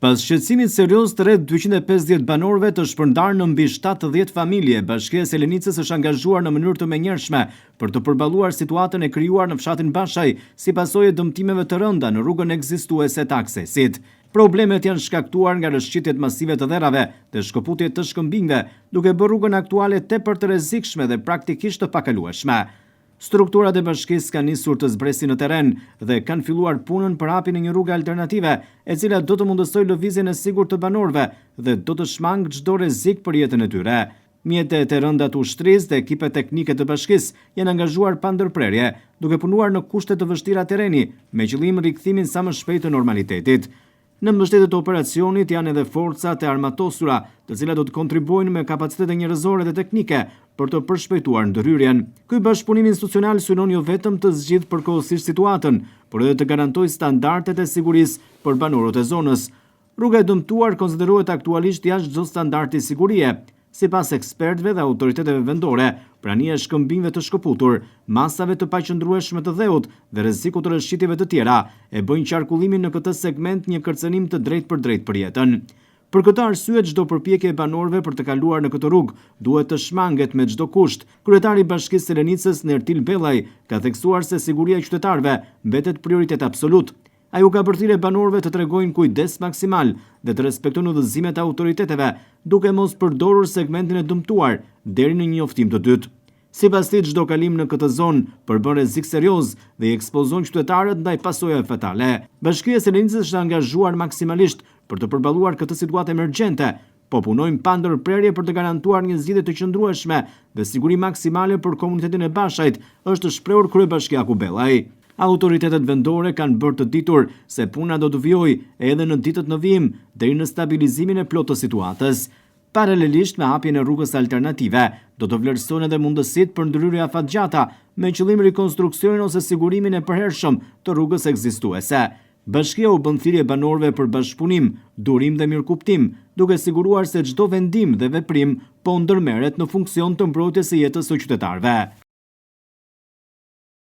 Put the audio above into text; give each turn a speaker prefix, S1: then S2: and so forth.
S1: Pas shqetësimit serioz të rreth 250 banorëve të shpërndarë në mbi 70 familje, Bashkia e Selenicës është angazhuar në mënyrë të menjëhershme për të përballuar situatën e krijuar në fshatin Bashaj si pasojë e dëmtimeve të rënda në rrugën ekzistuese të aksesit. Problemet janë shkaktuar nga rrëshqitjet masive të dherrave dhe shkëputjet të shkëmbimeve, duke bërë rrugën aktuale tepër të rrezikshme dhe praktikisht të pakalueshme. Strukturat e bashkisë kanë nisur të zbresin në terren dhe kanë filluar punën për hapjen e një rruge alternative, e cila do të mundësojë lëvizjen e sigurt të banorëve dhe do të shmangë çdo rrezik për jetën e tyre. Mjetet e rënda të ushtrisë dhe ekipet teknike të bashkisë janë angazhuar pa ndërprerje, duke punuar në kushte të vështira terreni, me qëllim rikthimin sa më shpejt të normalitetit. Në mbështetje të operacionit janë edhe forcat e armatosura, të cilat do të kontribuojnë me kapacitete njerëzore dhe teknike për të përshpejtuar ndërhyrjen. Ky bashkëpunim institucional synon jo vetëm të zgjidhë përkohësisht situatën, por edhe të garantojë standardet e sigurisë për banorët e zonës. Rruga e dëmtuar konsiderohet aktualisht jashtë çdo standardi sigurie. Sipas ekspertëve dhe autoriteteve vendore, prania e shkëmbimeve të shkëputur, masave të paqëndrueshme të dheut dhe rrezikut të rrëshqitjeve të tjera e bëjnë qarkullimin në këtë segment një kërcënim të drejtë për jetën. Për këtë arsye, çdo përpjekje e banorëve për të kaluar në këtë rrugë duhet të shmanget me çdo kusht. Kryetari i Bashkisë Selenicës, Nertil Bellaj, ka theksuar se siguria e qytetarëve mbetet prioritet absolut. Ai u ka bërthirë banorëve të tregojnë kujdes maksimal dhe të respektojnë udhëzimet e autoriteteve, duke mos përdorur segmentin e dëmtuar deri në një njoftim të dytë. Sipas tij, çdo kalim në këtë zonë përbën rrezik serioz dhe i ekspozon qytetarët ndaj pasojave fatale. Bashkia e Selenicës është angazhuar maksimalisht për të përballuar këtë situatë emergjente, po punojmë pa ndërprerje për të garantuar një zgjidhje të qëndrueshme dhe siguri maksimale për komunitetin e Bashajt, është shprehur kryebashkiaku Bellaj. Autoritetet vendore kanë bërë të ditur se puna do të vijojë edhe në ditët në vijim deri në stabilizimin e plotë të situatës. Paralelisht me hapjen e rrugës alternative, do të vlerësohen edhe mundësitë për ndërhyrje afatgjata me qëllim rikonstruksionin ose sigurimin e përhershëm të rrugës ekzistuese. Bashkia u bën thirrje banorëve për bashkëpunim, durim dhe mirëkuptim, duke siguruar se çdo vendim dhe veprim po ndërmerret në funksion të mbrojtjes së jetës së qytetarëve.